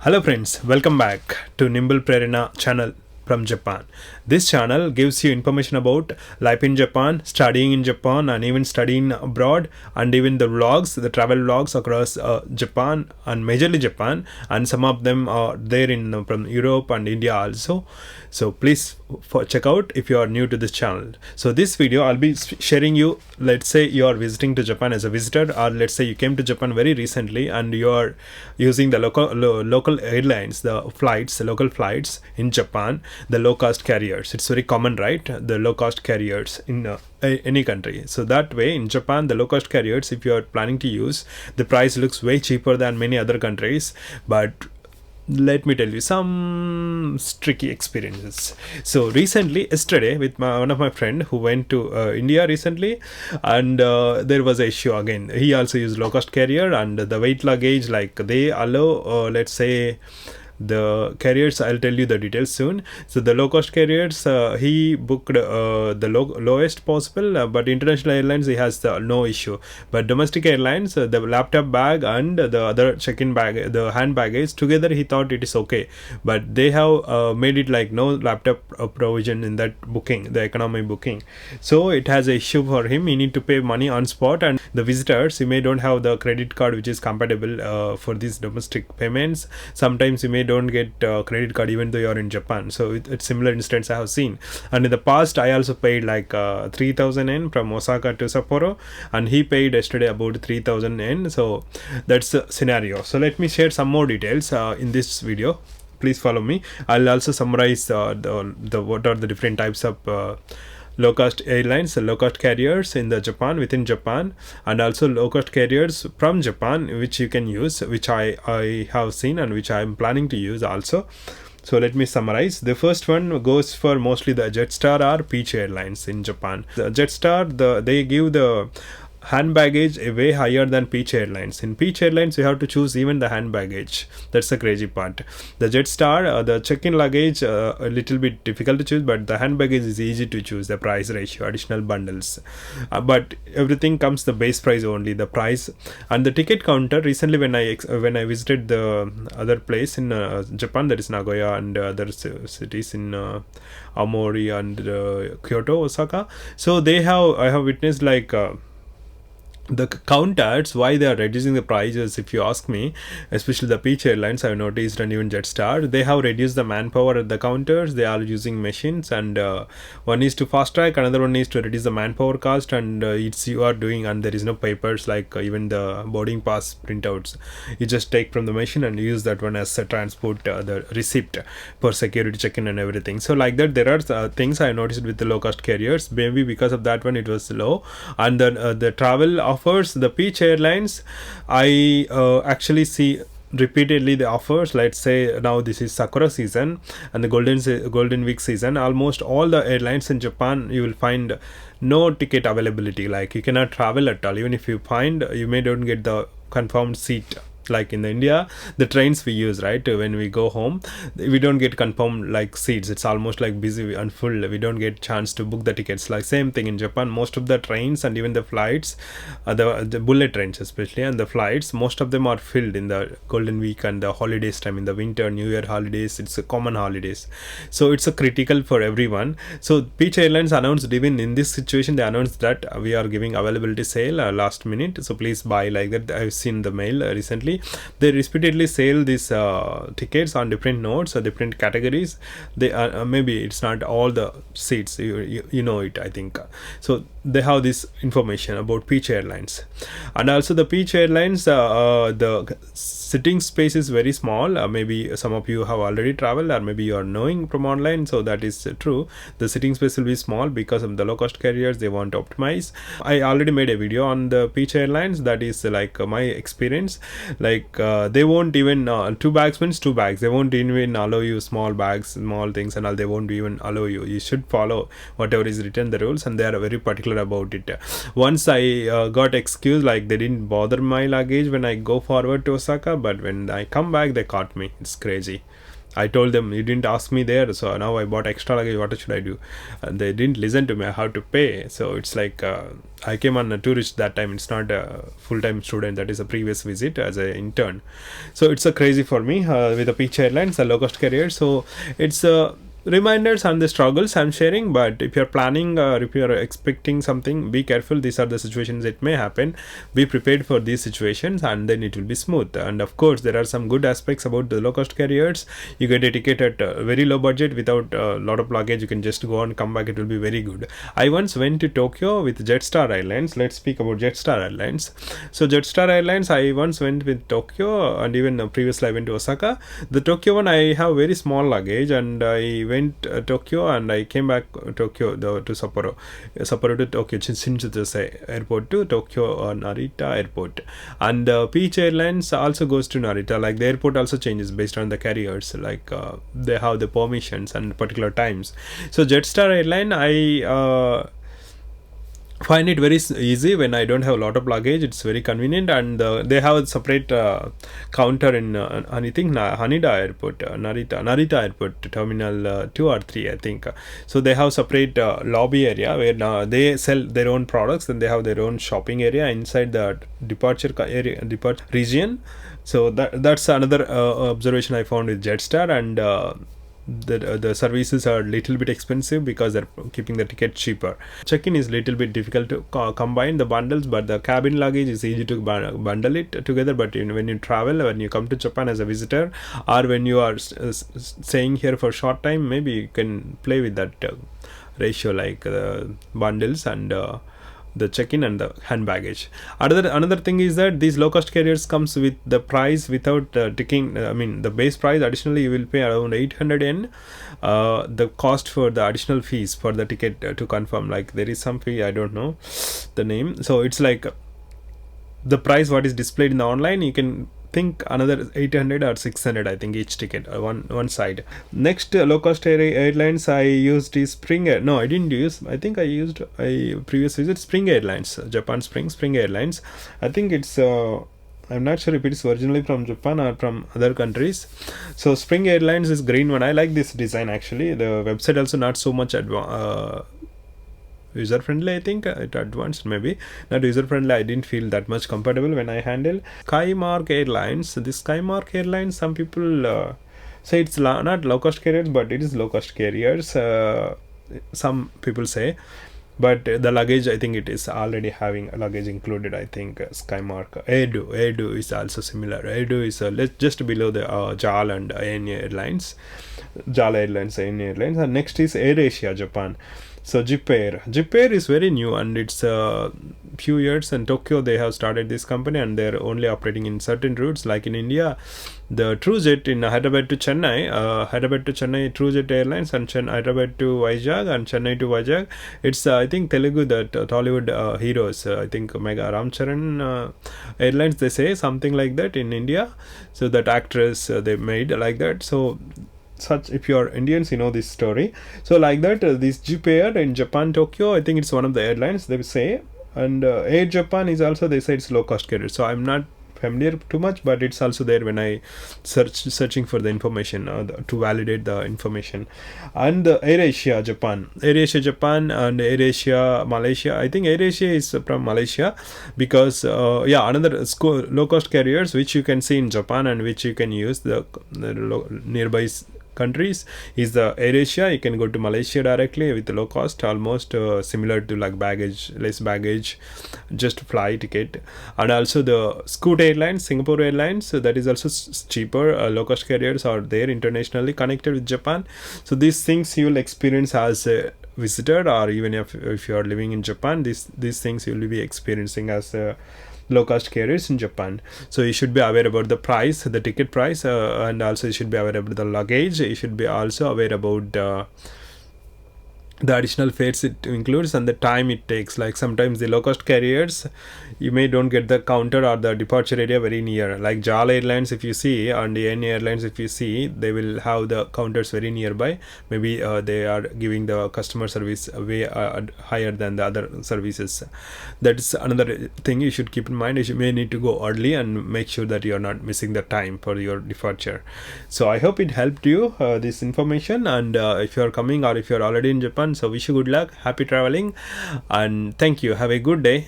Hello friends, welcome back to Nimble Prerana channel from Japan. This channel gives you information about life in Japan, studying in Japan, and even studying abroad, and even the vlogs, the travel vlogs across Japan and majorly Japan, and some of them are there in from Europe and India also. So please check out if you are new to this channel. So this video I'll be sharing you, let's say you are visiting to Japan as a visitor, or let's say you came to Japan very recently and you are using the local airlines, the local flights in Japan, the low cost carriers. It's very common, right? The low cost carriers in any country. So that way in Japan, the low cost carriers, if you are planning to use, the price looks way cheaper than many other countries. But let me tell you some tricky experiences. So recently, yesterday, with one of my friend who went to India recently, and there was an issue again. He also used low cost carrier, and the weight luggage, like they allow, let's say, the carriers, I'll tell you the details soon. So the low cost carriers, he booked the lowest possible, but international airlines he has no issue. But domestic airlines, the laptop bag and the other check-in bag, the hand baggage together, he thought it is okay. But they have made it like no laptop provision in that booking, the economy booking. So it has an issue for him. He need to pay money on spot, and the visitors, you may don't have the credit card which is compatible for these domestic payments. Sometimes you may don't get credit card even though you're in Japan. So it's similar instance I have seen. And in the past I also paid like 3000 yen from Osaka to Sapporo, and he paid yesterday about 3000 yen. So that's the scenario. So let me share some more details in this video. Please follow me. I'll also summarize the what are the different types of low cost airlines, low cost carriers in the Japan, within Japan, and also low cost carriers from Japan which you can use, which I have seen and which I am planning to use also. So let me summarize. The first one goes for mostly the Jetstar or Peach Airlines in Japan. The Jetstar, they give the hand baggage way higher than Peach Airlines. In Peach Airlines, you have to choose even the hand baggage. That's the crazy part. The Jetstar, the check-in luggage, a little bit difficult to choose, but the hand baggage is easy to choose. The price ratio, additional bundles, but everything comes the base price only. The price and the ticket counter. Recently, when I visited the other place in Japan, that is Nagoya and other cities in Aomori and Kyoto, Osaka. So I have witnessed like. The counters, why they are reducing the prices, if you ask me, especially the Peach Airlines, I've noticed, and even Jetstar, they have reduced the manpower at the counters. They are using machines, and one is to fast track, another one is to reduce the manpower cost, and it's you are doing, and there is no papers like even the boarding pass printouts. You just take from the machine and use that one as a transport, the receipt for security check-in and everything. So like that, there are things I noticed with the low cost carriers. Maybe because of that one it was low, and then the travel offers, the Peach Airlines, I actually see repeatedly the offers. Let's say now this is Sakura season and the golden week season. Almost all the airlines in Japan, you will find no ticket availability. Like you cannot travel at all. Even if you find, you may don't get the confirmed seat. Like in India, the trains we use, right, when we go home, we don't get confirmed like seats. It's almost like busy and full. We don't get chance to book the tickets. Like same thing in Japan, most of the trains and even the flights, the bullet trains especially, and the flights, most of them are filled in the golden week and the holidays time, in the winter, New Year holidays. It's a common holidays, so it's a critical for everyone. So Peach Airlines announced, even in this situation, they announced that we are giving availability sale last minute, so please buy, like that. I've seen the mail recently. They repeatedly sell these tickets on different notes or different categories. They maybe it's not all the seats, you know it, I think. So they have this information about Peach Airlines, and also the Peach Airlines, the sitting space is very small. Maybe some of you have already traveled, or maybe you are knowing from online, so that is true. The sitting space will be small because of the low cost carriers. They want to optimize. I already made a video on the Peach Airlines. That is like my experience. Like they won't even 2 bags means 2 bags. They won't even allow you small bags, small things and all. They won't even allow you. You should follow whatever is written, the rules, and they are very particular about it. Once I got excused, like they didn't bother my luggage when I go forward to Osaka, but when I come back they caught me. It's crazy. I told them, you didn't ask me there, so now I bought extra luggage, what should I do? And they didn't listen to me. I have to pay. So it's like I came on a tourist that time. It's not a full-time student. That is a previous visit as an intern. So it's a crazy for me with the Peach Airlines, a low-cost carrier. So it's reminders and the struggles I'm sharing. But if you're planning or if you're expecting something, be careful. These are the situations it may happen. Be prepared for these situations, and then it will be smooth. And of course, there are some good aspects about the low-cost carriers. You get a ticket at very low budget without a lot of luggage. You can just go and come back. It will be very good. I once went to Tokyo with Jetstar Airlines. Let's speak about Jetstar Airlines. So Jetstar Airlines, I once went with Tokyo, and even previously I went to Osaka. The Tokyo one, I have very small luggage, and I went Tokyo, and I came back Tokyo to Sapporo to Tokyo Shinjuku airport to Tokyo Narita airport. And Peach Airlines also goes to Narita. Like the airport also changes based on the carriers, like they have the permissions and particular times. So Jetstar Airline, I find it very easy when I don't have a lot of luggage. It's very convenient, and they have a separate counter in I think Haneda airport, Narita airport, terminal 2 or 3, I think. So they have separate lobby area where they sell their own products. Then they have their own shopping area inside the departure region. So that's another observation I found with Jetstar. And the services are little bit expensive because they're keeping the ticket cheaper. Check-in is little bit difficult to combine the bundles, but the cabin luggage is easy to bundle it together. But when you travel, when you come to Japan as a visitor, or when you are staying here for a short time, maybe you can play with that ratio, like bundles and the check-in and the hand baggage. Another thing is that these low-cost carriers comes with the price without ticking. I mean, the base price. Additionally, you will pay around 800 yen. The cost for the additional fees for the ticket to confirm. Like there is some fee, I don't know the name. So it's like the price what is displayed in the online. You can think another 800 or 600, I think, each ticket, one side. Next low-cost airlines I used is Spring Air. No, I didn't use. I think I used a previous visit Spring Airlines, Japan Spring Airlines. I think it's I'm not sure if it's originally from Japan or from other countries. So Spring Airlines is green one. I like this design actually. The website also not so much user friendly. I think it advanced, maybe not user friendly. I didn't feel that much comfortable when I handle Skymark Airlines. This Skymark Airlines, some people say it's not low cost carriers, but it is low cost carriers. Some people say, but the luggage, I think it is already having a luggage included. I think Skymark. Edu is also similar. Edu is just below the JAL and ANA Airlines. JAL Airlines, ANA Airlines. And next is AirAsia Japan. So Jip Air is very new, and it's a few years. In Tokyo, they have started this company, and they're only operating in certain routes. Like in India, the TrueJet in Hyderabad to Chennai, TrueJet Airlines, and Hyderabad to Vizag, and Chennai to Vizag. It's I think Telugu, that Tollywood heroes. I think Mega Ramcharan Airlines, they say something like that in India. So that actress they made like that. So such, if you are Indians, you know this story. So like that, this Jip Air in Japan, Tokyo, I think it's one of the airlines, they say. And Air Japan is also, they say it's low cost carrier. So I'm not familiar too much, but it's also there when I searching for the information to validate the information. And AirAsia Japan and AirAsia Malaysia. I think AirAsia is from Malaysia, because another low cost carriers which you can see in Japan and which you can use the nearby countries is the AirAsia. You can go to Malaysia directly with low cost, almost similar to like less baggage, just fly ticket. And also the Scoot Airlines, Singapore Airlines, so that is also cheaper. Low cost carriers are there internationally connected with Japan. So these things you will experience as a visitor, or even if you are living in Japan, these things you will be experiencing as low cost carriers in Japan. So you should be aware about the price, the ticket price, and also you should be aware about the luggage. You should be also aware about the additional fares it includes and the time it takes. Like sometimes the low cost carriers, you may don't get the counter or the departure area very near. Like JAL Airlines, if you see, and the any airlines, if you see, they will have the counters very nearby. Maybe they are giving the customer service way higher than the other services. That's another thing you should keep in mind. You may need to go early and make sure that you are not missing the time for your departure. So I hope it helped you, this information. And if you are coming or if you are already in Japan, so wish you good luck, happy traveling, and thank you. Have a good day.